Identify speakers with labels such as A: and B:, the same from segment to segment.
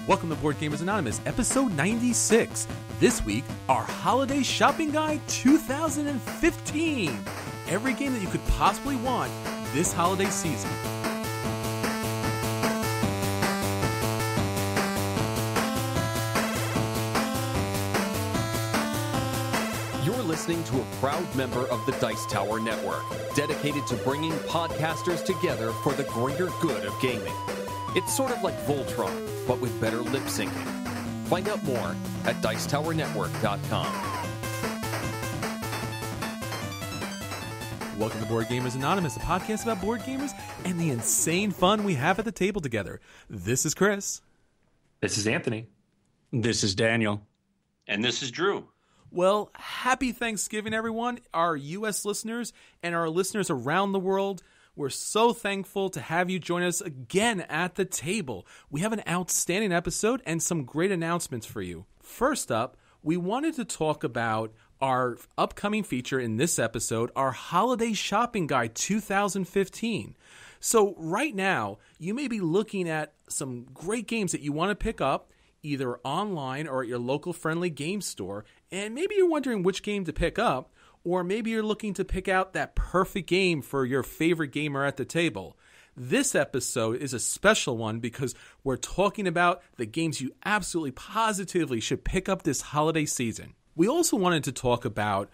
A: Welcome to Board Gamers Anonymous, episode 96. This week, our Holiday Shopping Guide 2015. Every game that you could possibly want this holiday season.
B: You're listening to a proud member of the Dice Tower Network, dedicated to bringing podcasters together for the greater good of gaming. It's sort of like Voltron, but with better lip syncing. Find out more at DicetowerNetwork.com.
A: Welcome to Board Gamers Anonymous, a podcast about board gamers and the insane fun we have at the table together. This is Chris.
C: This is Anthony.
D: This is Daniel.
E: And this is Drew.
A: Well, happy Thanksgiving, everyone. Our U.S. listeners and our listeners around the world, we're so thankful to have you join us again at the table. We have an outstanding episode and some great announcements for you. First up, we wanted to talk about our upcoming feature in this episode, our Holiday Shopping Guide 2015. So right now, you may be looking at some great games that you want to pick up, either online or at your local friendly game store, and maybe you're wondering which game to pick up, or maybe you're looking to pick out that perfect game for your favorite gamer at the table. This episode is a special one because we're talking about the games you absolutely positively should pick up this holiday season. We also wanted to talk about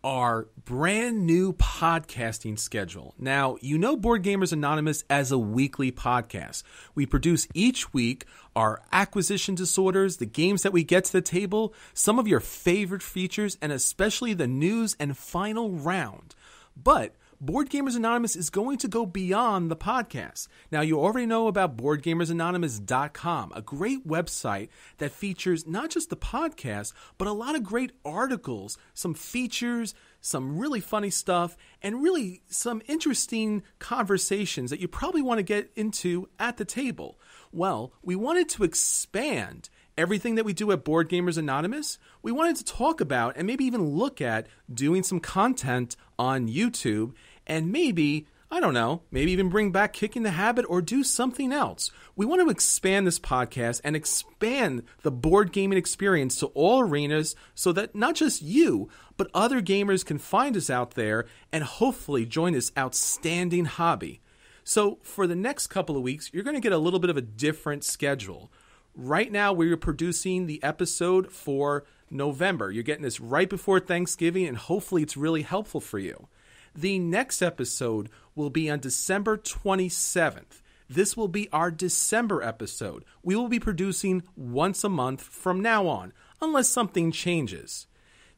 A: our brand new podcasting schedule. Now, you know Board Gamers Anonymous as a weekly podcast. We produce each week our acquisition disorders, the games that we get to the table, some of your favorite features, and especially the news and final round. But Board Gamers Anonymous is going to go beyond the podcast. Now, you already know about BoardGamersAnonymous.com, a great website that features not just the podcast, but a lot of great articles, some features, some really funny stuff, and really some interesting conversations that you probably want to get into at the table. Well, we wanted to expand everything that we do at Board Gamers Anonymous. We wanted to talk about and maybe even look at doing some content on YouTube and maybe, I don't know, maybe even bring back Kicking the Habit or do something else. We want to expand this podcast and expand the board gaming experience to all arenas so that not just you, but other gamers can find us out there and hopefully join this outstanding hobby. So for the next couple of weeks, you're going to get a little bit of a different schedule. Right now, we're producing the episode for November. You're getting this right before Thanksgiving, and hopefully it's really helpful for you. The next episode will be on December 27th. This will be our December episode. We will be producing once a month from now on, unless something changes.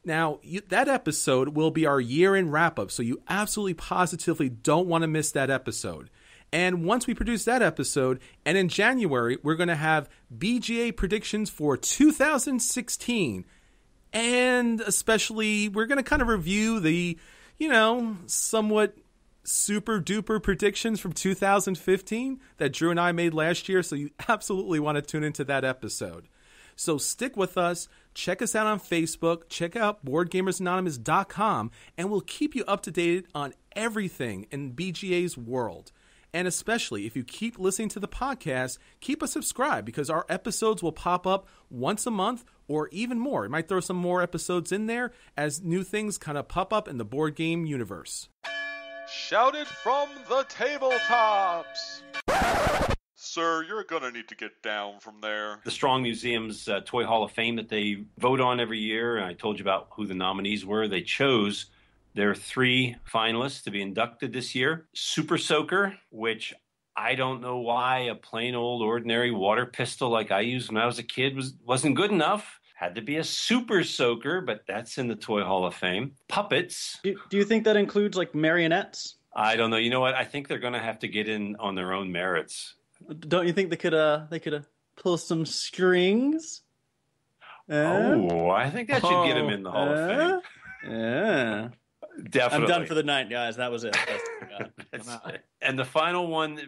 A: Now, that episode will be our year-end wrap-up, so you absolutely positively don't want to miss that episode. And once we produce that episode, and in January, we're going to have BGA predictions for 2016. And especially, we're going to kind of review the, somewhat super duper predictions from 2015 that Drew and I made last year. So you absolutely want to tune into that episode. So stick with us. Check us out on Facebook. Check out BoardGamersAnonymous.com. And we'll keep you up to date on everything in BGA's world. And especially if you keep listening to the podcast, keep us subscribed because our episodes will pop up once a month or even more. We might throw some more episodes in there as new things kind of pop up in the board game universe.
F: Shouted from the tabletops! Sir, you're gonna need to get down from there.
E: The Strong Museum's Toy Hall of Fame that they vote on every year, and I told you about who the nominees were. They chose there are 3 finalists to be inducted this year. Super Soaker, which I don't know why a plain old ordinary water pistol like I used when I was a kid wasn't good enough. Had to be a Super Soaker, but that's in the Toy Hall of Fame. Puppets.
D: Do you think that includes like marionettes?
E: I don't know. You know what? I think they're going to have to get in on their own merits.
D: Don't you think they could pull some strings?
E: I think that should get them in the Hall of Fame.
D: Yeah.
E: Definitely.
D: I'm done for the night, guys. That was it.
E: That's it. And the final one,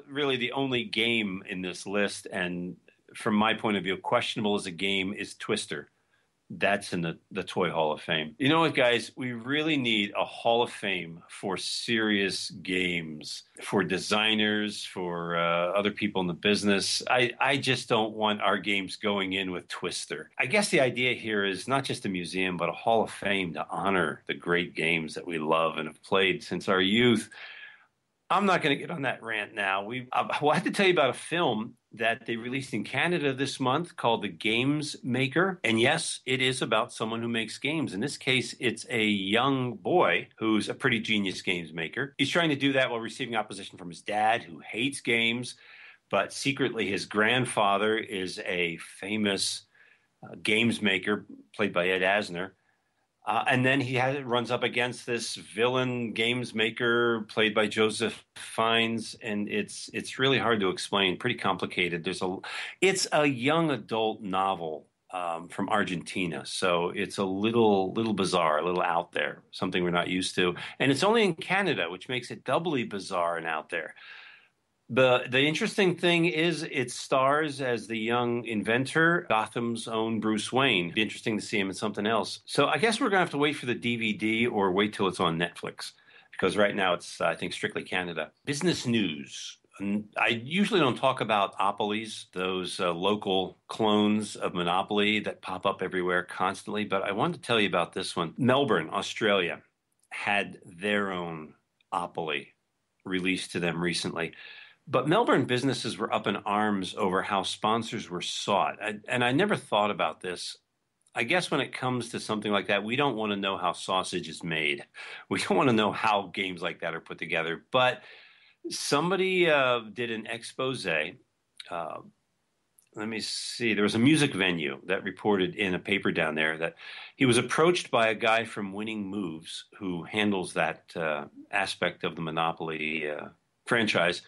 E: really the only game in this list, and from my point of view, questionable as a game, is Twister. That's in the Toy Hall of Fame. You know what, guys? We really need a Hall of Fame for serious games, for designers, for other people in the business. I just don't want our games going in with Twister. I guess the idea here is not just a museum, but a Hall of Fame to honor the great games that we love and have played since our youth. I'm not going to get on that rant now. Well, I have to tell you about a film that they released in Canada this month called The Games Maker. And yes, it is about someone who makes games. In this case, it's a young boy who's a pretty genius games maker. He's trying to do that while receiving opposition from his dad, who hates games. But secretly, his grandfather is a famous games maker, played by Ed Asner. And then runs up against this villain games maker played by Joseph Fiennes, and it's really hard to explain, pretty complicated. It's a young adult novel from Argentina, so it's a little bizarre, a little out there, something we're not used to, and it's only in Canada, which makes it doubly bizarre and out there. The interesting thing is it stars as the young inventor, Gotham's own Bruce Wayne. It'd be interesting to see him in something else. So I guess we're going to have to wait for the DVD or wait till it's on Netflix, because right now it's, I think, strictly Canada. Business news. I usually don't talk about opolies, those local clones of Monopoly that pop up everywhere constantly, but I wanted to tell you about this one. Melbourne, Australia, had their own opoly released to them recently. But Melbourne businesses were up in arms over how sponsors were sought. And I never thought about this. I guess when it comes to something like that, we don't want to know how sausage is made. We don't want to know how games like that are put together. But somebody did an expose. Let me see. There was a music venue that reported in a paper down there that he was approached by a guy from Winning Moves who handles that aspect of the Monopoly franchise.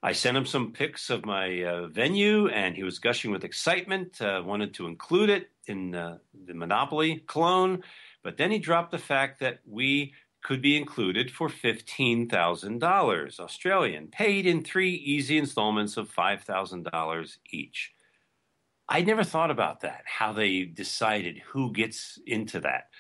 E: I sent him some pics of my venue, and he was gushing with excitement, wanted to include it in the Monopoly clone. But then he dropped the fact that we could be included for $15,000 Australian, paid in 3 easy installments of $5,000 each. I never thought about that, how they decided who gets into that.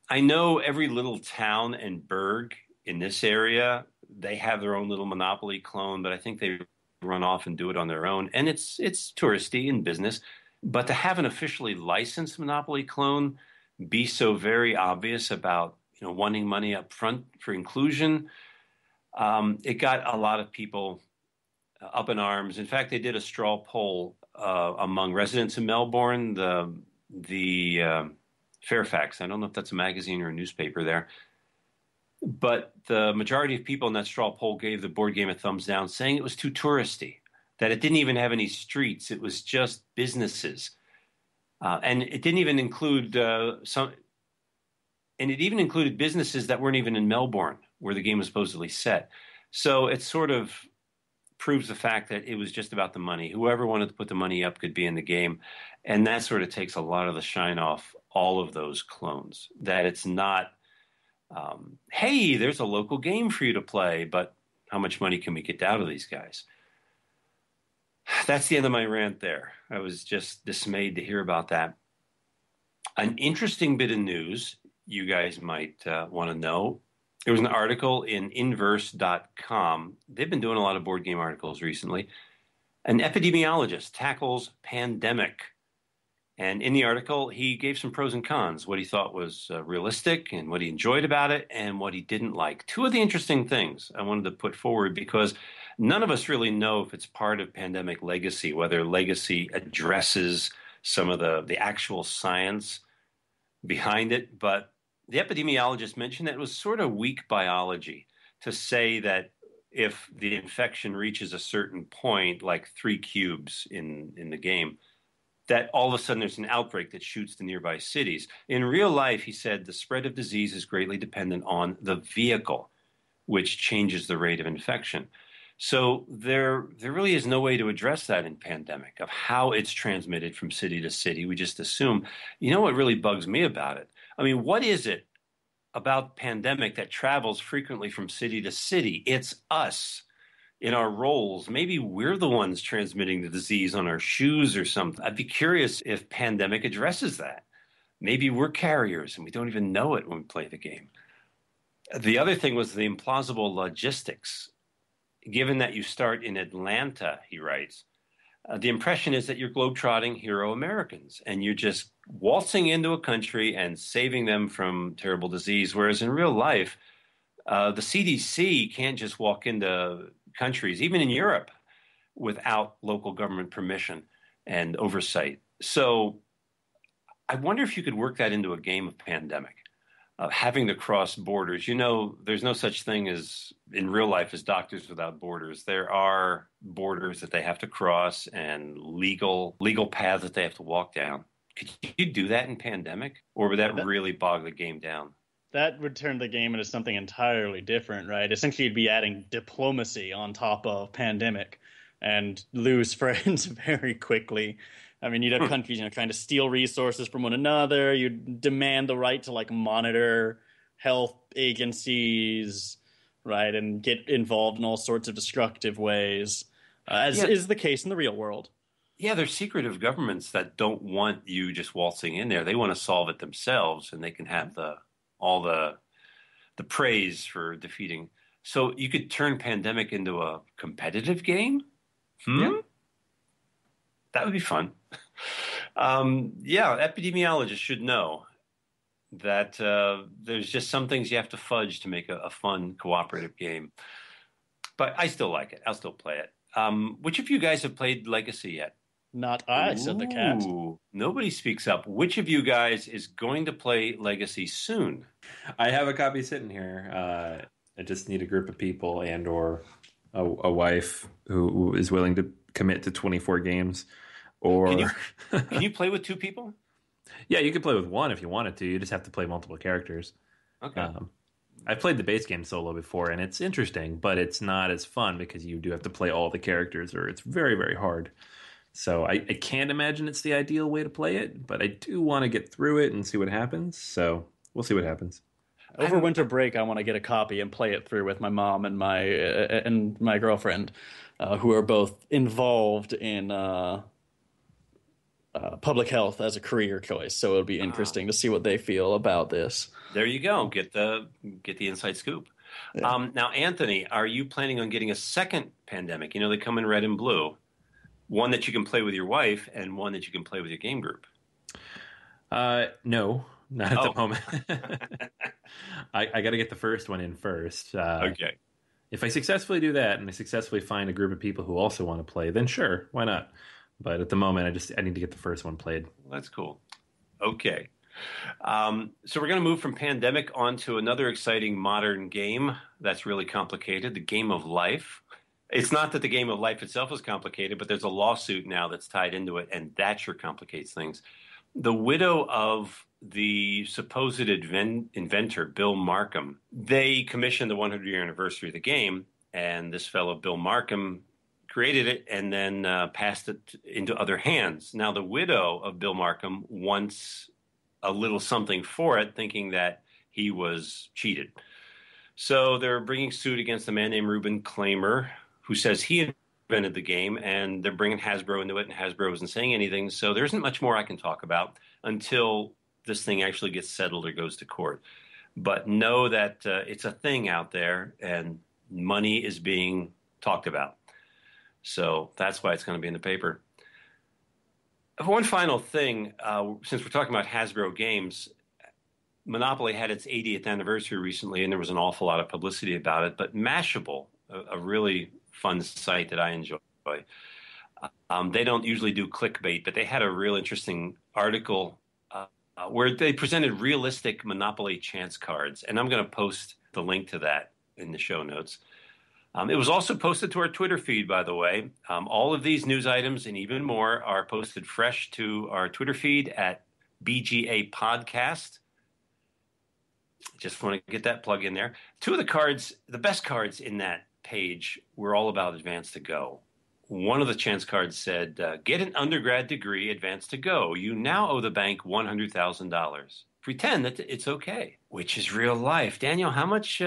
E: I know every little town and burg in this area, they have their own little Monopoly clone, but I think they run off and do it on their own. And it's touristy and business. But to have an officially licensed Monopoly clone be so very obvious about wanting money up front for inclusion, it got a lot of people up in arms. In fact, they did a straw poll among residents in Melbourne, the Fairfax. I don't know if that's a magazine or a newspaper there. But the majority of people in that straw poll gave the board game a thumbs down, saying it was too touristy, that it didn't even have any streets. It was just businesses. And it didn't even include and it even included businesses that weren't even in Melbourne, where the game was supposedly set. So it sort of proves the fact that it was just about the money. Whoever wanted to put the money up could be in the game. And that sort of takes a lot of the shine off all of those clones, that it's not, hey, there's a local game for you to play, but how much money can we get out of these guys? That's the end of my rant there. I was just dismayed to hear about that. An interesting bit of news you guys might want to know. There was an article in inverse.com. They've been doing a lot of board game articles recently. An epidemiologist tackles pandemic. And in the article, he gave some pros and cons, what he thought was realistic and what he enjoyed about it and what he didn't like. Two of the interesting things I wanted to put forward, because none of us really know if it's part of pandemic legacy, whether legacy addresses some of the actual science behind it. But the epidemiologist mentioned that it was sort of weak biology to say that if the infection reaches a certain point, like 3 cubes in the game, that all of a sudden there's an outbreak that shoots to nearby cities. In real life, he said, the spread of disease is greatly dependent on the vehicle, which changes the rate of infection. So there really is no way to address that in pandemic, of how it's transmitted from city to city. We just assume. You know what really bugs me about it? I mean, what is it about pandemic that travels frequently from city to city? It's us. In our roles, maybe we're the ones transmitting the disease on our shoes or something. I'd be curious if pandemic addresses that. Maybe we're carriers and we don't even know it when we play the game. The other thing was the implausible logistics. Given that you start in Atlanta, he writes, the impression is that you're globetrotting hero Americans and you're just waltzing into a country and saving them from terrible disease. Whereas in real life, the CDC can't just walk into countries, even in Europe, without local government permission and oversight. So I wonder if you could work that into a game of Pandemic. Having to cross borders. You know, there's no such thing as in real life as Doctors Without Borders. There are borders that they have to cross and legal paths that they have to walk down. Could you do that in Pandemic, or would that really bog the game down?
D: That would turn the game into something entirely different, right? Essentially, you'd be adding diplomacy on top of Pandemic and lose friends very quickly. I mean, you'd have countries, trying to steal resources from one another. You'd demand the right to monitor health agencies, right, and get involved in all sorts of destructive ways, as is the case in the real world.
E: Yeah, there's secretive governments that don't want you just waltzing in there. They want to solve it themselves, and they can have all the praise for defeating. So you could turn Pandemic into a competitive game? Yeah. That would be fun. Epidemiologists should know that there's just some things you have to fudge to make a fun cooperative game. But I still like it. I'll still play it. Which of you guys have played Legacy yet?
D: Not I, said the cat.
E: Nobody speaks up. Which of you guys is going to play Legacy soon?
C: I have a copy sitting here. I just need a group of people and or a wife who is willing to commit to 24 games. Or
E: can you play with two people?
C: Yeah, you could play with one if you wanted to. You just have to play multiple characters.
E: Okay.
C: I've played the base game solo before, and it's interesting, but it's not as fun because you do have to play all the characters, or it's very, very hard. So I can't imagine it's the ideal way to play it, but I do want to get through it and see what happens. So we'll see what happens.
D: Over winter break, I want to get a copy and play it through with my mom and my girlfriend, who are both involved in public health as a career choice. So it'll be interesting to see what they feel about this.
E: There you go. Get the inside scoop. Yeah. Now, Anthony, are you planning on getting a second Pandemic? They come in red and blue. One that you can play with your wife and one that you can play with your game group.
C: No, not at the moment. I got to get the first one in first.
E: Okay.
C: If I successfully do that and I successfully find a group of people who also want to play, then sure, why not? But at the moment, I need to get the first one played.
E: Well, that's cool. Okay. So we're going to move from Pandemic on to another exciting modern game that's really complicated, the game of life. It's not that the game of life itself is complicated, but there's a lawsuit now that's tied into it, and that sure complicates things. The widow of the supposed inventor, Bill Markham, they commissioned the 100-year anniversary of the game, and this fellow, Bill Markham, created it and then passed it into other hands. Now, the widow of Bill Markham wants a little something for it, thinking that he was cheated. So they're bringing suit against a man named Reuben Claimer, who says he invented the game, and they're bringing Hasbro into it, and Hasbro isn't saying anything. So there isn't much more I can talk about until this thing actually gets settled or goes to court. But know that it's a thing out there, and money is being talked about. So that's why it's going to be in the paper. One final thing, since we're talking about Hasbro games, Monopoly had its 80th anniversary recently, and there was an awful lot of publicity about it. But Mashable, a really fun site that I enjoy, they don't usually do clickbait, but they had a real interesting article where they presented realistic Monopoly chance cards. And I'm going to post the link to that in the show notes. It was also posted to our Twitter feed, by the way. All of these news items and even more are posted fresh to our Twitter feed at BGA Podcast. Just want to get that plug in there. Two of the cards, the best cards in that page, were all about Advance to Go. One of the chance cards said, get an undergrad degree, Advance to Go. You now owe the bank $100,000. Pretend that it's okay, which is real life. Daniel, how much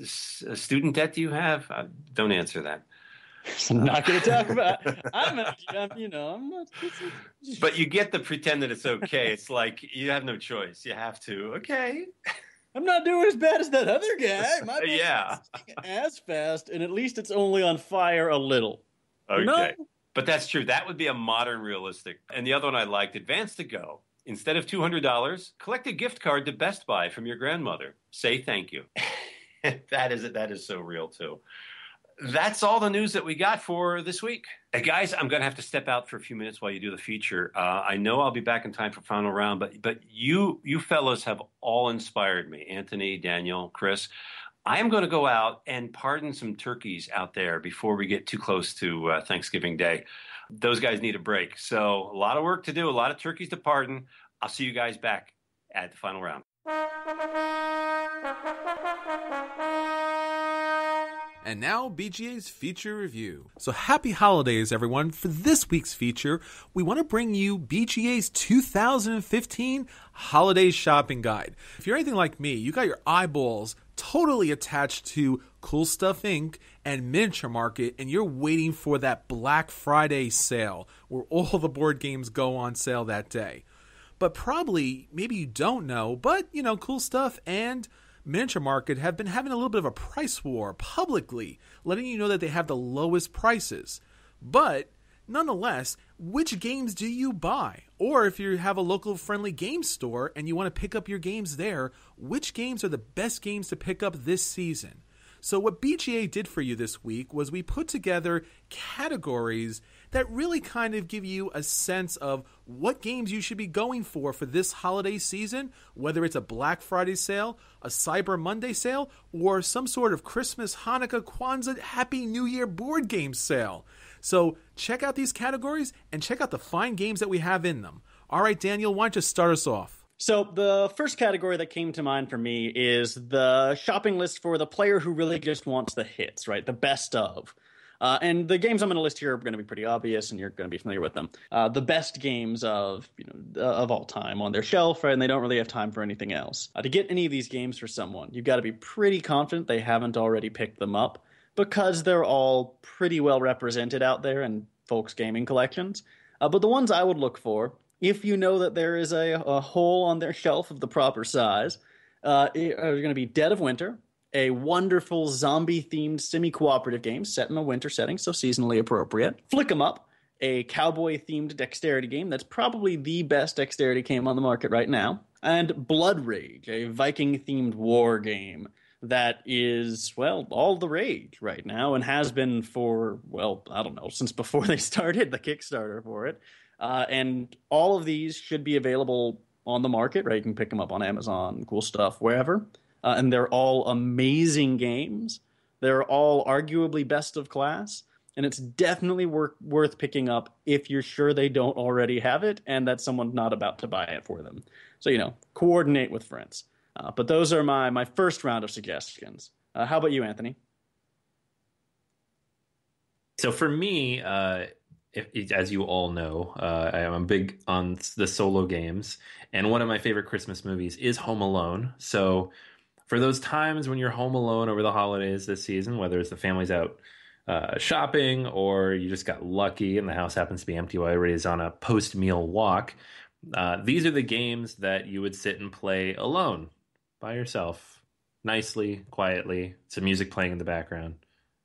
E: student debt do you have? Don't answer that.
D: So I'm not going to talk about. I'm not.
E: But you get to pretend that it's okay. It's like you have no choice. You have to. Okay.
D: I'm not doing as bad as that other guy. My boat's
E: Yeah.
D: not sinking as fast, and at least it's only on fire a little.
E: Okay.
D: No.
E: But that's true. That would be a modern realistic. And the other one I liked, Advance to Go. Instead of $200, collect a gift card to Best Buy from your grandmother. Say thank you. That is so real too. That's all the news that we got for this week. Hey guys, I'm going to have to step out for a few minutes while you do the feature. I know I'll be back in time for final round, but you fellows have all inspired me. Anthony, Daniel, Chris. I am going to go out and pardon some turkeys out there before we get too close to Thanksgiving Day. Those guys need a break. So a lot of work to do, a lot of turkeys to pardon. I'll see you guys back at the final round.
A: And now, BGA's feature review. So happy holidays, everyone. For this week's feature, we want to bring you BGA's 2015 Holiday Shopping Guide. If you're anything like me, you got your eyeballs totally attached to Cool Stuff Inc. and Miniature Market, and you're waiting for that Black Friday sale where all the board games go on sale that day. But probably, maybe you don't know, but, Cool Stuff and Miniature Market have been having a little bit of a price war publicly, letting you know that they have the lowest prices. But nonetheless, which games do you buy? Or if you have a local friendly game store and you want to pick up your games there, which games are the best games to pick up this season? So what BGA did for you this week was we put together categories that really kind of give you a sense of what games you should be going for this holiday season, whether it's a Black Friday sale, a Cyber Monday sale, or some sort of Christmas, Hanukkah, Kwanzaa, Happy New Year board game sale. So check out these categories and check out the fine games that we have in them. All right, Daniel, why don't you start us off?
D: So the first category that came to mind for me is the shopping list for the player who really just wants the hits, right? The best of. And the games I'm going to list here are going to be pretty obvious, and you're going to be familiar with them. The best games of all time on their shelf, right? And they don't really have time for anything else. To get any of these games for someone, you've got to be pretty confident they haven't already picked them up, because they're all pretty well represented out there in folks' gaming collections. But the ones I would look for, if you know that there is a hole on their shelf of the proper size, are going to be Dead of Winter, a wonderful zombie-themed semi-cooperative game set in a winter setting, so seasonally appropriate. Flick 'em Up, a cowboy-themed dexterity game that's probably the best dexterity game on the market right now. And Blood Rage, a Viking-themed war game that is, well, all the rage right now and has been for, well, I don't know, since before they started the Kickstarter for it. And all of these should be available on the market, right? You can pick them up on Amazon, Cool Stuff, wherever. And they're all amazing games. They're all arguably best of class. And it's definitely worth picking up if you're sure they don't already have it and that someone's not about to buy it for them. So, coordinate with friends. But those are my first round of suggestions. How about you, Anthony?
C: So for me, as you all know, I am big on the solo games. And one of my favorite Christmas movies is Home Alone. So for those times when you're home alone over the holidays this season, whether it's the family's out shopping or you just got lucky and the house happens to be empty while everybody's on a post-meal walk, these are the games that you would sit and play alone by yourself, nicely, quietly, some music playing in the background.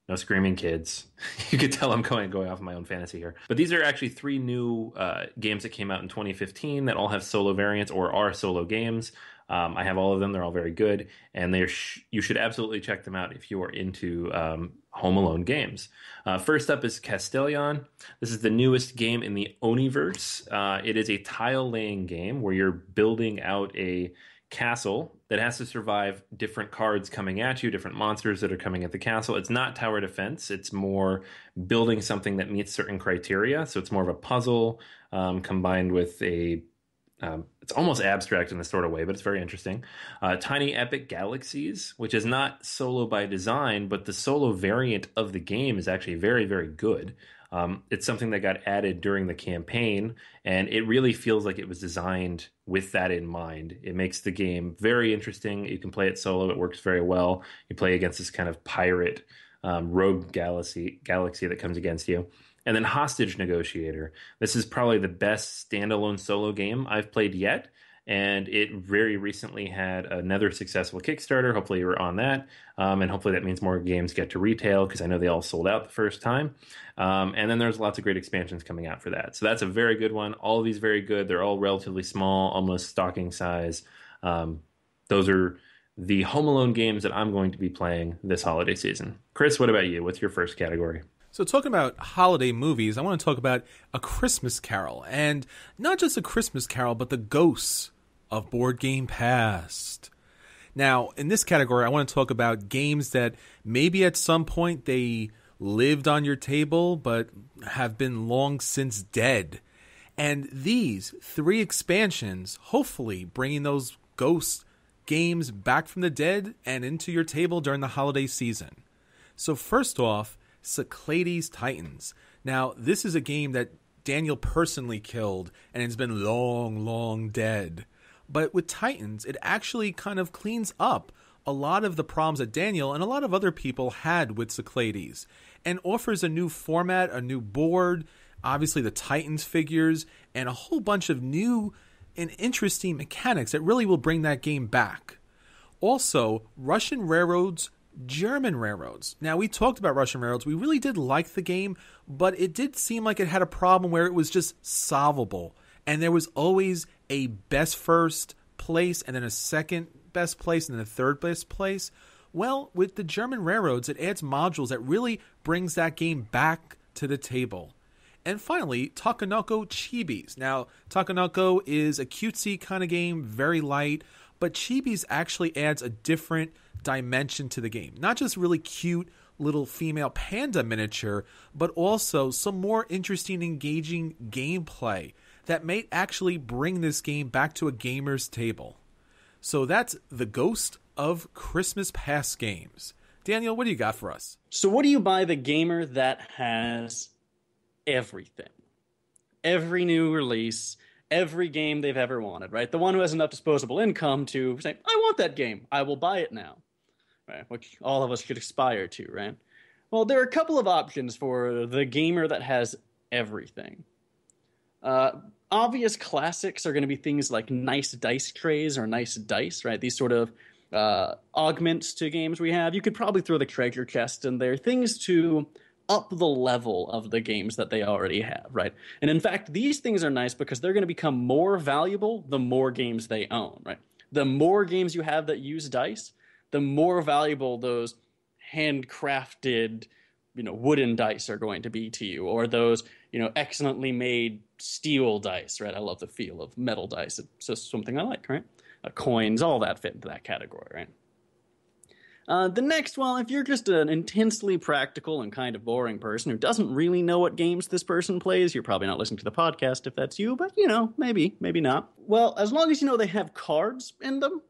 C: No screaming kids. You could tell I'm going off my own fantasy here. But these are actually 3 new games that came out in 2015 that all have solo variants or are solo games. I have all of them. They're all very good. And you should absolutely check them out if you are into Home Alone games. First up is Castellion. This is the newest game in the Oniverse. It is a tile-laying game where you're building out a castle that has to survive different cards coming at you, different monsters that are coming at the castle. It's not tower defense. It's more building something that meets certain criteria. So it's more of a puzzle combined with it's almost abstract in a sort of way, but it's very interesting. Tiny Epic Galaxies, which is not solo by design, but the solo variant of the game is actually very, very good. It's something that got added during the campaign, and it really feels like it was designed with that in mind. It makes the game very interesting. You can play it solo. It works very well. You play against this kind of pirate rogue galaxy that comes against you. And then Hostage Negotiator. This is probably the best standalone solo game I've played yet. And it very recently had another successful Kickstarter. Hopefully you're on that. And hopefully that means more games get to retail, because I know they all sold out the first time. And then there's lots of great expansions coming out for that. So that's a very good one. All of these very good. They're all relatively small, almost stocking size. Those are the Home Alone games that I'm going to be playing this holiday season. Chris, what about you? What's your first category?
A: So talking about holiday movies, I want to talk about A Christmas Carol. And not just A Christmas Carol, but the ghosts of Board Game Past. Now, in this category, I want to talk about games that maybe at some point they lived on your table, but have been long since dead. And these 3 expansions, hopefully bringing those ghost games back from the dead and into your table during the holiday season. So first off, Cyclades Titans. Now, this is a game that Daniel personally killed, and it's been long dead. But with Titans, it actually kind of cleans up a lot of the problems that Daniel and a lot of other people had with Cyclades, and offers a new format, a new board, obviously the Titans figures, and a whole bunch of new and interesting mechanics that really will bring that game back. Also, Russian Railroads, German Railroads. Now, we talked about Russian Railroads. We really did like the game, but it did seem like it had a problem where it was just solvable. And there was always a best first place, and then a second best place, and then a third best place. Well, with the German Railroads, it adds modules that really brings that game back to the table. And finally, Takenoko Chibis. Now, Takenoko is a cutesy kind of game, very light, but Chibis actually adds a different dimension to the game. Not just really cute little female panda miniature, but also some more interesting, engaging gameplay that may actually bring this game back to a gamer's table. So that's the Ghost of Christmas Past games. Daniel, what do you got for us?
D: So what do you buy the gamer that has everything? Every new release, every game they've ever wanted, right? The one who has enough disposable income to say, I want that game, I will buy it now, right? Which all of us could aspire to, right? Well, there are a couple of options for the gamer that has everything. Obvious classics are going to be things like nice dice trays or nice dice, right? These sort of augments to games we have. You could probably throw the treasure chest in there, things to up the level of the games that they already have, right? And in fact, these things are nice because they're going to become more valuable the more games they own, right? The more games you have that use dice, the more valuable those handcrafted, wooden dice are going to be to you, or those, excellently made steel dice, right? I love the feel of metal dice. It's just something I like, right? Coins, all that fit into that category, right? The next, well, if you're just an intensely practical and kind of boring person who doesn't really know what games this person plays, you're probably not listening to the podcast if that's you, but, maybe not. Well, as long as they have cards in them,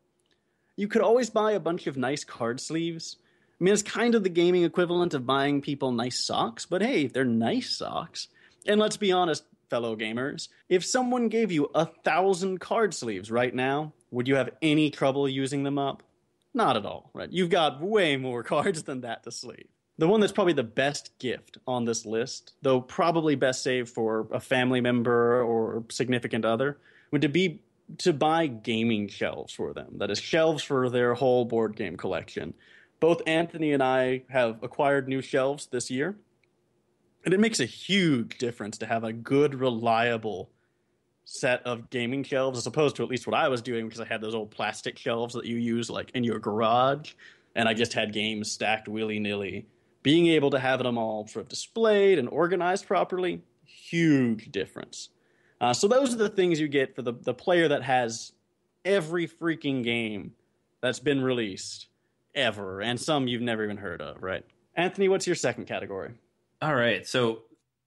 D: you could always buy a bunch of nice card sleeves. I mean, it's kind of the gaming equivalent of buying people nice socks, but hey, they're nice socks. And let's be honest, fellow gamers, if someone gave you 1,000 card sleeves right now, would you have any trouble using them up? Not at all, right? You've got way more cards than that to sleeve. The one that's probably the best gift on this list, though probably best saved for a family member or significant other, would be to buy gaming shelves for them. That is, shelves for their whole board game collection. Both Anthony and I have acquired new shelves this year, and it makes a huge difference to have a good, reliable set of gaming shelves, as opposed to at least what I was doing, because I had those old plastic shelves that you use like in your garage, and I just had games stacked willy-nilly. Being able to have them all sort of displayed and organized properly, huge difference. So those are the things you get for the player that has every freaking game that's been released ever, and some you've never even heard of, right? Anthony, what's your second category?
C: All right, so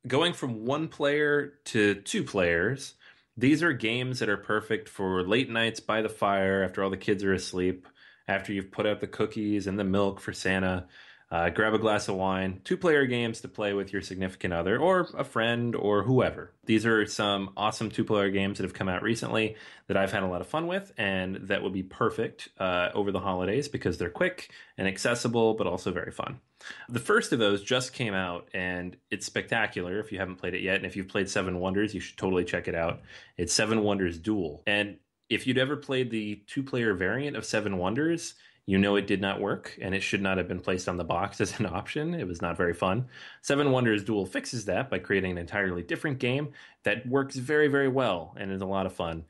C: going from 1 player to 2 players, these are games that are perfect for late nights by the fire after all the kids are asleep, after you've put out the cookies and the milk for Santa. Grab a glass of wine, 2-player games to play with your significant other or a friend or whoever. These are some awesome 2-player games that have come out recently that I've had a lot of fun with and that will be perfect over the holidays because they're quick and accessible, but also very fun. The first of those just came out and it's spectacular if you haven't played it yet. And if you've played Seven Wonders, you should totally check it out. It's Seven Wonders Duel. And if you'd ever played the 2-player variant of Seven Wonders, you know it did not work, and it should not have been placed on the box as an option. It was not very fun. Seven Wonders Duel fixes that by creating an entirely different game that works very, very well and is a lot of fun.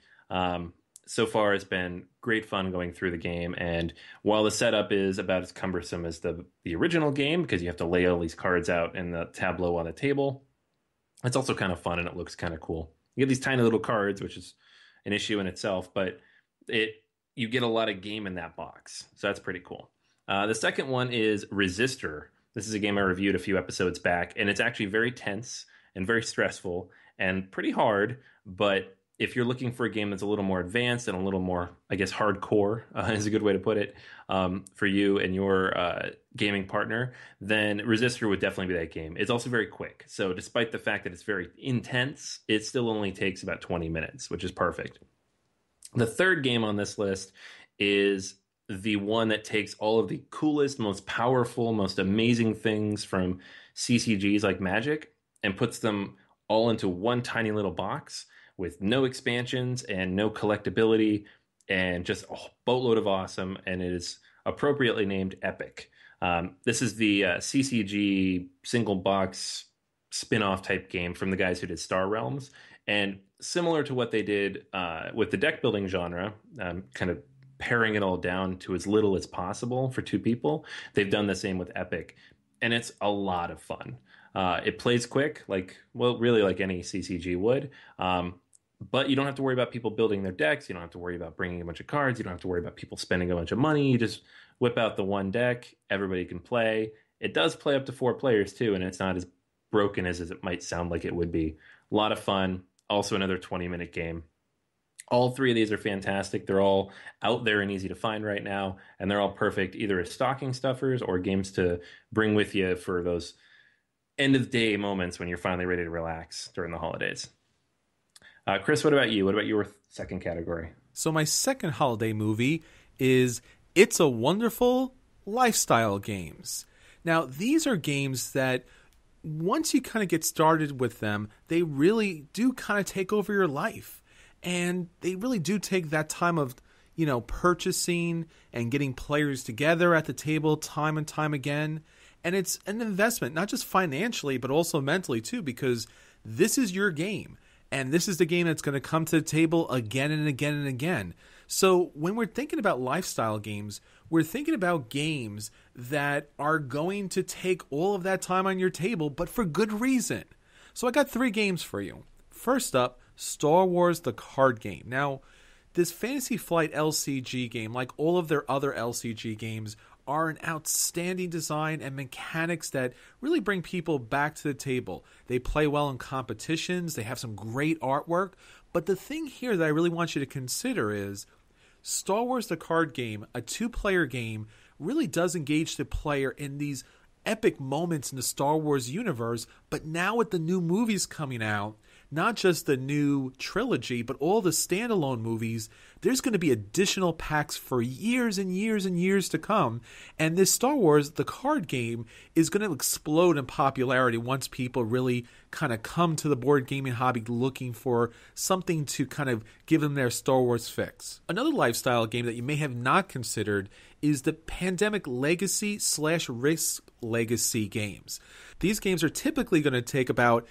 C: So far, it's been great fun going through the game, and while the setup is about as cumbersome as the original game, because you have to lay all these cards out in the tableau on the table, it's also kind of fun, and it looks kind of cool. You get these tiny little cards, which is an issue in itself, but you get a lot of game in that box. So that's pretty cool. The second one is Resistor. This is a game I reviewed a few episodes back, and it's actually very tense and very stressful and pretty hard. But if you're looking for a game that's a little more advanced and a little more, I guess, hardcore is a good way to put it, for you and your gaming partner, then Resistor would definitely be that game. It's also very quick. So despite the fact that it's very intense, it still only takes about 20 minutes, which is perfect. The third game on this list is the one that takes all of the coolest, most powerful, most amazing things from CCGs like Magic and puts them all into one tiny little box with no expansions and no collectability and just a boatload of awesome. And it is appropriately named Epic. This is the CCG single box spin-off type game from the guys who did Star Realms. And similar to what they did with the deck building genre, kind of paring it all down to as little as possible for 2 people, they've done the same with Epic. And it's a lot of fun. It plays quick, really like any CCG would. But you don't have to worry about people building their decks. You don't have to worry about bringing a bunch of cards. You don't have to worry about people spending a bunch of money. You just whip out the one deck. Everybody can play. It does play up to 4 players too, and it's not as broken as it might sound like it would be. A lot of fun. Also another 20-minute game. All 3 of these are fantastic. They're all out there and easy to find right now, and they're all perfect either as stocking stuffers or games to bring with you for those end-of-the-day moments when you're finally ready to relax during the holidays. Chris, what about you? What about your second category?
A: So my second holiday movie is It's a Wonderful Lifestyle Games. Now, these are games that once you kind of get started with them, they really do kind of take over your life. And they really do take that time of, purchasing and getting players together at the table time and time again. And it's an investment, not just financially, but also mentally too, because this is your game. And this is the game that's going to come to the table again and again and again. So when we're thinking about lifestyle games, we're thinking about games that are going to take all of that time on your table, but for good reason. So I got 3 games for you. First up, Star Wars the card game. Now, this Fantasy Flight LCG game, like all of their other LCG games, are an outstanding design and mechanics that really bring people back to the table. They play well in competitions. They have some great artwork. But the thing here that I really want you to consider is Star Wars the card game, a 2-player game, really does engage the player in these epic moments in the Star Wars universe. But now with the new movies coming out, not just the new trilogy, but all the standalone movies, there's going to be additional packs for years and years and years to come. And this Star Wars, the card game, is going to explode in popularity once people really kind of come to the board gaming hobby looking for something to kind of give them their Star Wars fix. Another lifestyle game that you may have not considered is the Pandemic Legacy / Risk Legacy games. These games are typically going to take about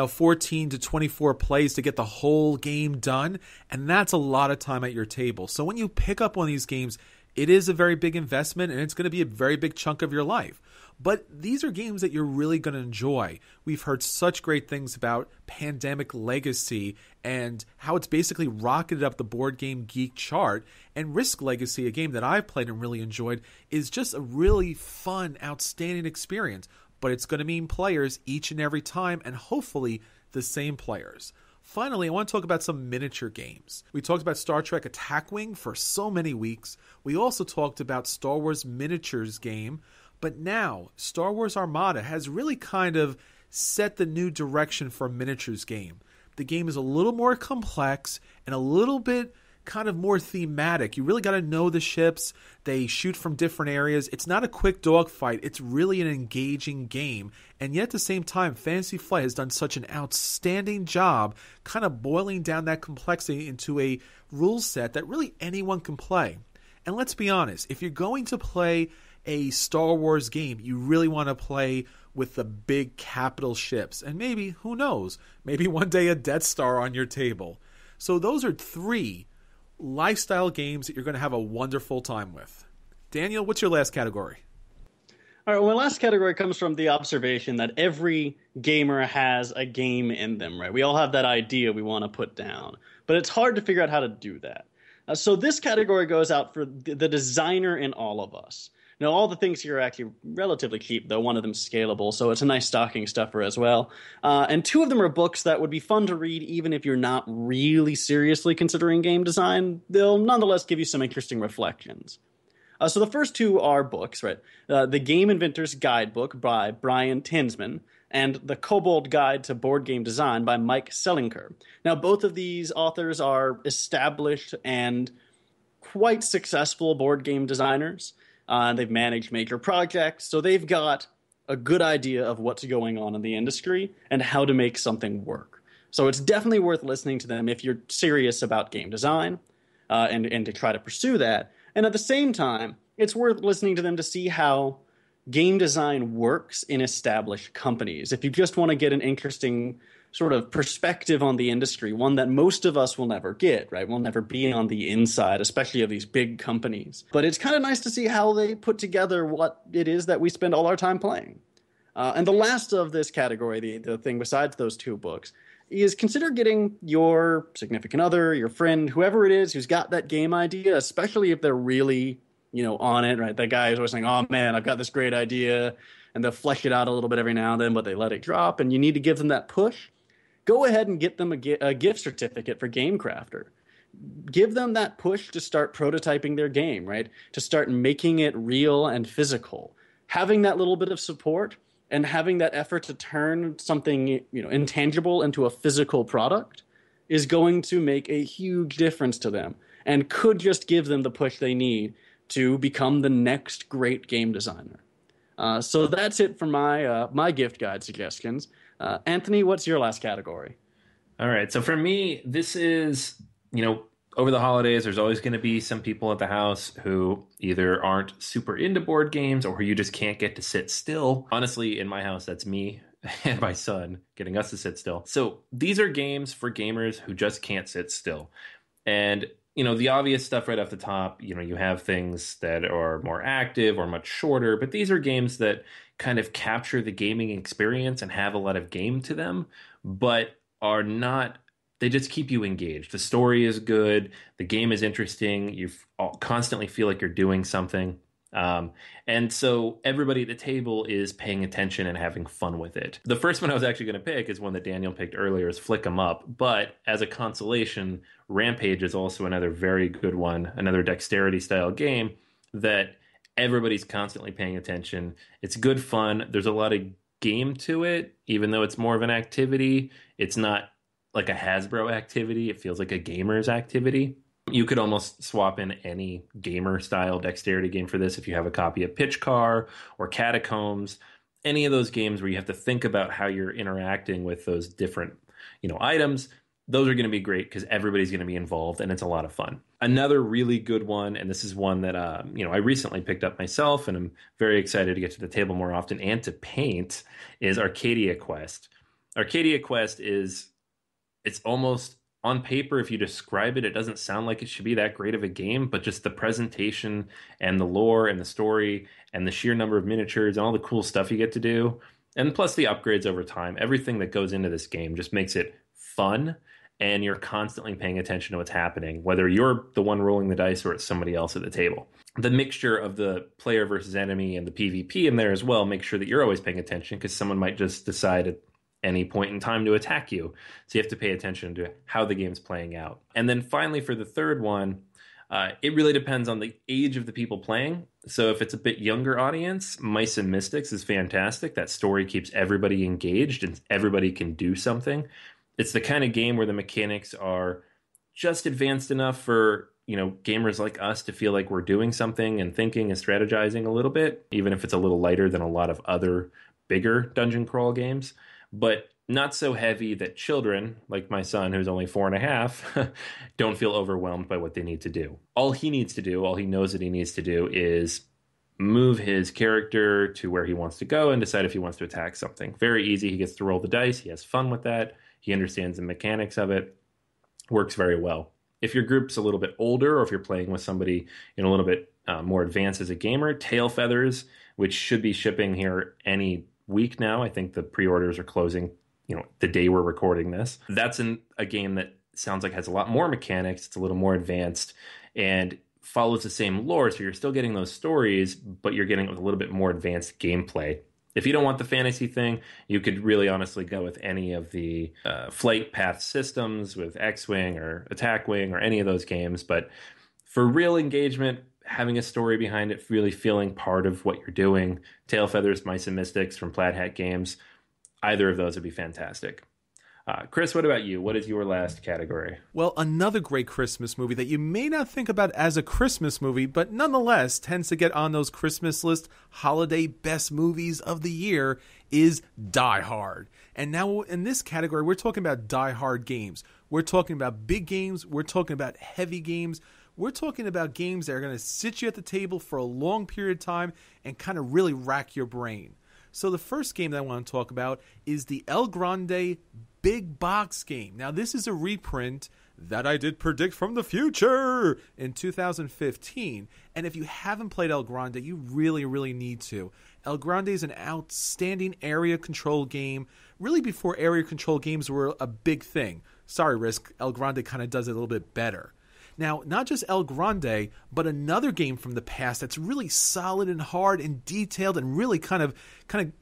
A: 14 to 24 plays to get the whole game done. And that's a lot of time at your table. So when you pick up one of these games, it is a very big investment and it's going to be a very big chunk of your life. But these are games that you're really going to enjoy. We've heard such great things about Pandemic Legacy and how it's basically rocketed up the Board Game Geek chart. And Risk Legacy, a game that I've played and really enjoyed, is just a really fun, outstanding experience. But it's going to mean players each and every time, and hopefully the same players. Finally, I want to talk about some miniature games. We talked about Star Trek Attack Wing for so many weeks. We also talked about Star Wars Miniatures game, But now, Star Wars Armada has really kind of set the new direction for a miniatures game. The game is a little more complex and a little bit kind of more thematic. You really got to know the ships. They shoot from different areas. It's not a quick dogfight. It's really an engaging game. And yet at the same time, Fantasy Flight has done such an outstanding job kind of boiling down that complexity into a rule set that really anyone can play. And let's be honest, if you're going to play a Star Wars game, you really want to play with the big capital ships. And maybe, who knows, maybe one day a Death Star on your table. So those are 3 lifestyle games that you're going to have a wonderful time with. Daniel, what's your last category?
D: All right, well, my last category comes from the observation that every gamer has a game in them, right? We all have that idea we want to put down, but it's hard to figure out how to do that. So this category goes out for the designer in all of us. Now, all the things here are actually relatively cheap, though. One of them is scalable, so it's a nice stocking stuffer as well. And 2 of them are books that would be fun to read even if you're not really seriously considering game design. They'll nonetheless give you some interesting reflections. So the first 2 are books, right? The Game Inventor's Guidebook by Brian Tinsman and The Kobold Guide to Board Game Design by Mike Selinker. Now, both of these authors are established and quite successful board game designers. They've managed major projects, so they've got a good idea of what's going on in the industry and how to make something work. So it's definitely worth listening to them if you're serious about game design and to try to pursue that. And at the same time, it's worth listening to them to see how game design works in established companies. If you just want to get an interesting sort of perspective on the industry, one that most of us will never get, right? We'll never be on the inside, especially of these big companies. But it's kind of nice to see how they put together what it is that we spend all our time playing. And the last of this category, the thing besides those 2 books, is consider getting your significant other, your friend, whoever it is who's got that game idea, especially if they're really, on it, right? That guy is always saying, oh man, I've got this great idea, and they'll flesh it out a little bit every now and then, but they let it drop, and you need to give them that push. Go ahead and get them a gift certificate for Game Crafter. Give them that push to start prototyping their game, right? To start making it real and physical. Having that little bit of support and having that effort to turn something, intangible into a physical product is going to make a huge difference to them and could just give them the push they need to become the next great game designer. So that's it for my gift guide suggestions. Anthony, what's your last category?
C: All right. So for me, this is, over the holidays, there's always going to be some people at the house who either aren't super into board games or who you just can't get to sit still. Honestly, in my house, that's me and my son getting us to sit still. So these are games for gamers who just can't sit still. And, the obvious stuff right off the top, you have things that are more active or much shorter, but these are games that kind of capture the gaming experience and have a lot of game to them, but are not, they just keep you engaged. The story is good. The game is interesting. You constantly feel like you're doing something. And so everybody at the table is paying attention and having fun with it. The first one I was actually going to pick is one that Daniel picked earlier, is Flick 'em Up. But as a consolation, Rampage is also another very good one, another dexterity style game that everybody's constantly paying attention. It's good fun. There's a lot of game to it, even though it's more of an activity. It's not like a Hasbro activity. It feels like a gamer's activity. You could almost swap in any gamer-style dexterity game for this if you have a copy of Pitch Car or Catacombs, any of those games where you have to think about how you're interacting with those different, items. Those are going to be great because everybody's going to be involved, and it's a lot of fun. Another really good one, and this is one that, I recently picked up myself, and I'm very excited to get to the table more often and to paint, is Arcadia Quest. Arcadia Quest it's almost, on paper, if you describe it, it doesn't sound like it should be that great of a game, but just the presentation and the lore and the story and the sheer number of miniatures and all the cool stuff you get to do, and plus the upgrades over time, everything that goes into this game just makes it fun, and you're constantly paying attention to what's happening, whether you're the one rolling the dice or it's somebody else at the table. The mixture of the player versus enemy and the PvP in there as well makes sure that you're always paying attention, because someone might just decide at any point in time to attack you. So you have to pay attention to how the game's playing out. And then finally, for the third one, It really depends on the age of the people playing. So if it's a bit younger audience, Mice and Mystics is fantastic. That story keeps everybody engaged and everybody can do something. It's the kind of game where the mechanics are just advanced enough for, gamers like us to feel like we're doing something and thinking and strategizing a little bit, even if it's a little lighter than a lot of other bigger dungeon crawl games. But not so heavy that children, like my son, who's only 4.5, don't feel overwhelmed by what they need to do. All he needs to do, all he knows that he needs to do is move his character to where he wants to go and decide if he wants to attack something. Very easy. He gets to roll the dice. He has fun with that. He understands the mechanics of it. Works very well. If your group's a little bit older, or if you're playing with somebody a little bit more advanced as a gamer, Tail Feathers, which should be shipping here any week now. I think the pre-orders are closing the day we're recording this. That's a game that sounds like has a lot more mechanics. It's a little more advanced and follows the same lore. So you're still getting those stories, but you're getting it with a little bit more advanced gameplay. If you don't want the fantasy thing, you could really honestly go with any of the flight path systems with X-Wing or Attack Wing or any of those games. But for real engagement, having a story behind it, really feeling part of what you're doing, Tail Feathers, Mice and Mystics from Plaid Hat Games, either of those would be fantastic. Chris, what about you? What is your last category?
A: Well, another great Christmas movie that you may not think about as a Christmas movie, but nonetheless tends to get on those Christmas list holiday best movies of the year is Die Hard. And now in this category, we're talking about Die Hard games. We're talking about big games. We're talking about heavy games. We're talking about games that are going to sit you at the table for a long period of time and kind of really rack your brain. So the first game that I want to talk about is the El Grande Big Box game. Now, this is a reprint that I did predict from the future in 2015. And if you haven't played El Grande, you really, really need to. El Grande is an outstanding area control game, really before area control games were a big thing. Sorry, Risk, El Grande kind of does it a little bit better. Now, not just El Grande, but another game from the past that's really solid and hard and detailed and really kind of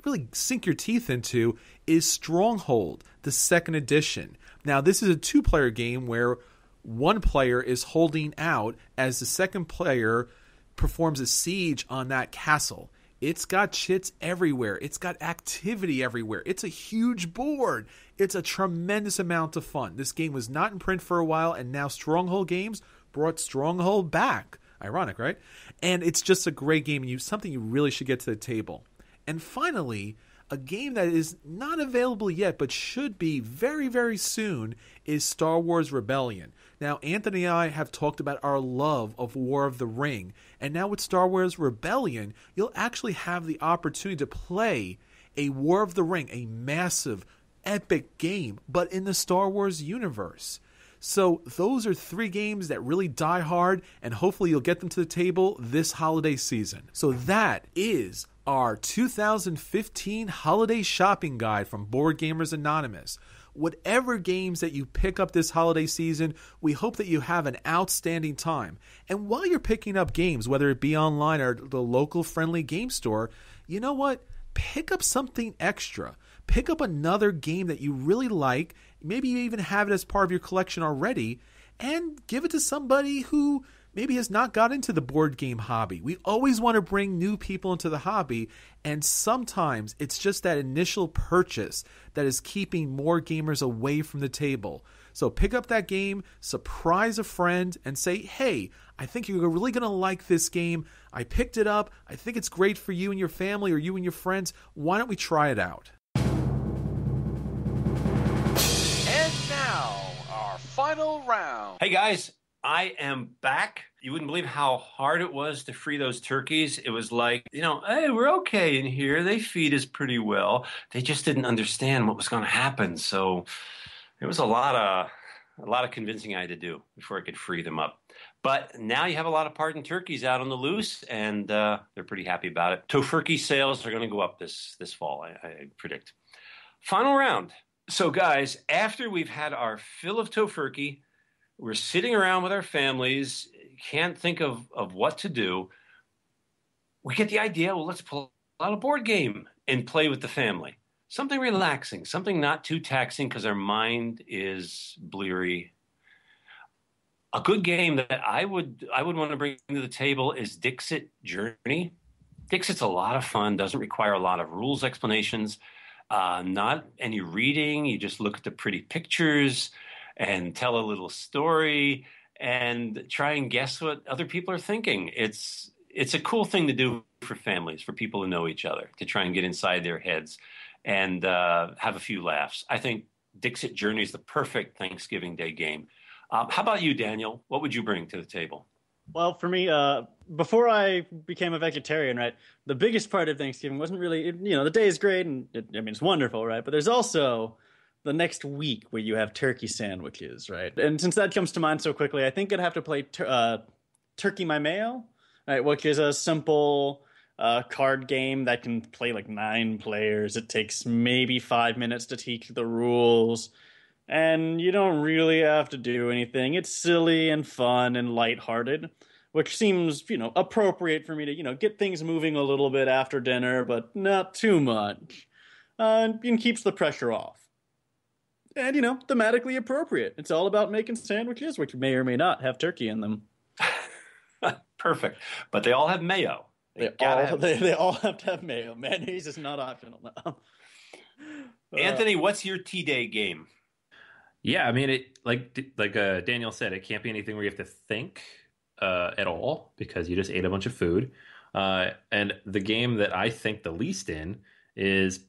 A: really sink your teeth into is Stronghold, the second edition. Now, this is a two-player game where one player is holding out as the second player performs a siege on that castle. It's got chits everywhere. It's got activity everywhere. It's a huge board. It's a tremendous amount of fun. This game was not in print for a while, and now Stronghold Games brought Stronghold back. Ironic, right? And it's just a great game, and something you really should get to the table. And finally, a game that is not available yet, but should be very, very soon, is Star Wars Rebellion. Now, Anthony and I have talked about our love of War of the Ring, and now with Star Wars Rebellion, you'll actually have the opportunity to play a War of the Ring, a massive, epic game, but in the Star Wars universe. So those are three games that really die hard, and hopefully you'll get them to the table this holiday season. So that is our 2015 holiday shopping guide from Board Gamers Anonymous. Whatever games that you pick up this holiday season, we hope that you have an outstanding time. And while you're picking up games, whether it be online or the local friendly game store, you know what? Pick up something extra. Pick up another game that you really like. Maybe you even have it as part of your collection already, and give it to somebody who maybe has not got into the board game hobby. We always want to bring new people into the hobby, and sometimes it's just that initial purchase that is keeping more gamers away from the table. So pick up that game, surprise a friend, and say, hey, I think you're really going to like this game. I picked it up. I think it's great for you and your family or you and your friends. Why don't we try it out?
F: And now, our final round.
E: Hey guys, I am back. You wouldn't believe how hard it was to free those turkeys. It was like, hey, we're okay in here. They feed us pretty well. They just didn't understand what was going to happen. So it was a lot of convincing I had to do before I could free them up. But now you have a lot of pardoned turkeys out on the loose, and they're pretty happy about it. Tofurkey sales are going to go up this fall, I predict. Final round. So guys, after we've had our fill of tofurkey, we're sitting around with our families, can't think of what to do. We get the idea, well, let's pull out a board game and play with the family. Something relaxing, something not too taxing because our mind is bleary. A good game that I would want to bring to the table is Dixit Journey. Dixit's a lot of fun, doesn't require a lot of rules explanations, not any reading. You just look at the pretty pictures and tell a little story and try and guess what other people are thinking. It's a cool thing to do for families, for people who know each other, to try and get inside their heads and have a few laughs. I think Dixit Journey is the perfect Thanksgiving Day game. How about you, Daniel? What would you bring to the table?
D: Well, for me, before I became a vegetarian, right, the biggest part of Thanksgiving wasn't really, the day is great and it's wonderful, right? But there's also the next week where you have turkey sandwiches, right? And since that comes to mind so quickly, I think I'd have to play Turkey My Mayo, right, which is a simple card game that can play like 9 players. It takes maybe 5 minutes to teach the rules. And you don't really have to do anything. It's silly and fun and lighthearted, which seems, appropriate for me to, get things moving a little bit after dinner, but not too much. And keeps the pressure off. And, thematically appropriate. It's all about making sandwiches, which may or may not have turkey in them.
E: Perfect. But they all have mayo.
D: They all have to have mayo. Mayonnaise is not optional now.
E: Anthony, what's your T-Day game?
C: Yeah, I mean, it like Daniel said, it can't be anything where you have to think at all because you just ate a bunch of food. And the game that I think the least in is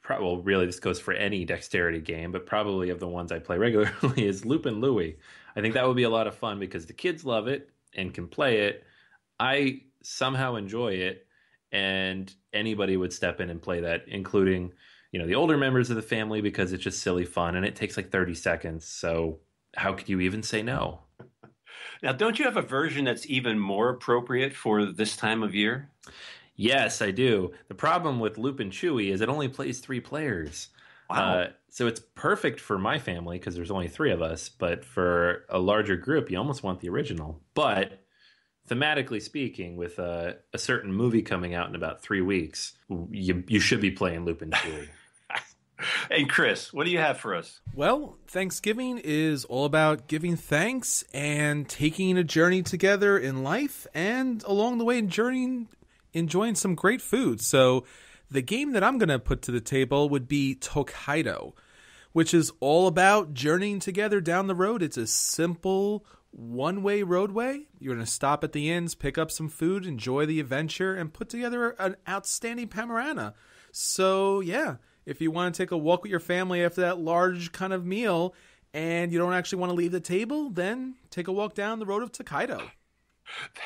C: really this goes for any dexterity game, but probably of the ones I play regularly is Lupin Louie. I think that would be a lot of fun because the kids love it and can play it. I somehow enjoy it, and anybody would step in and play that, including the older members of the family, because it's just silly fun and it takes like 30 seconds. So how could you even say no?
E: Now, don't you have a version that's even more appropriate for this time of year?
C: Yes, I do. The problem with Lupin Chewy is it only plays 3 players.
E: Wow.
C: So it's perfect for my family because there's only 3 of us. But for a larger group, you almost want the original. But thematically speaking, with a certain movie coming out in about 3 weeks, you should be playing Lupin Chewy.
E: Hey, Chris, what do you have for us?
A: Well, Thanksgiving is all about giving thanks and taking a journey together in life, and along the way enjoying some great food. So the game that I'm going to put to the table would be Tokaido, which is all about journeying together down the road. It's a simple one-way roadway. You're going to stop at the inns, pick up some food, enjoy the adventure, and put together an outstanding panorama. So, yeah, if you want to take a walk with your family after that large kind of meal and you don't actually want to leave the table, then take a walk down the road of Tokaido.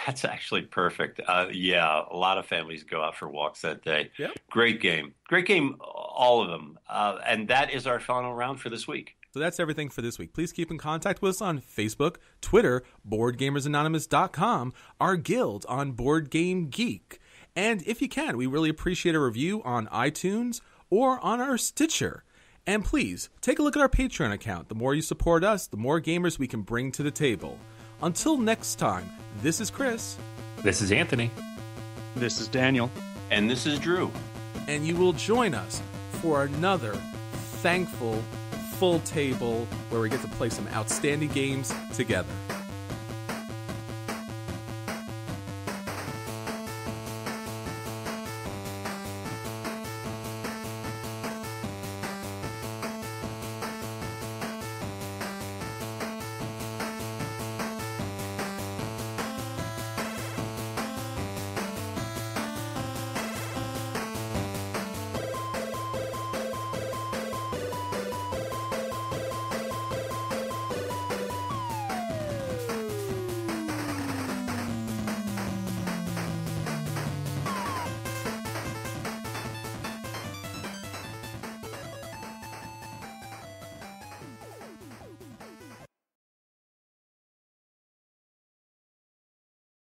E: That's actually perfect. Yeah, a lot of families go out for walks that day.
A: Yep.
E: Great game. Great game, all of them. And that is our final round for this week.
A: So that's everything for this week. Please keep in contact with us on Facebook, Twitter, BoardGamersAnonymous.com, our guild on Board Game Geek. And if you can, we really appreciate a review on iTunes or on our Stitcher. And please, take a look at our Patreon account. The more you support us, the more gamers we can bring to the table. Until next time, this is Chris.
C: This is Anthony.
D: This is Daniel.
E: And this is Drew.
A: And you will join us for another thankful full table where we get to play some outstanding games together.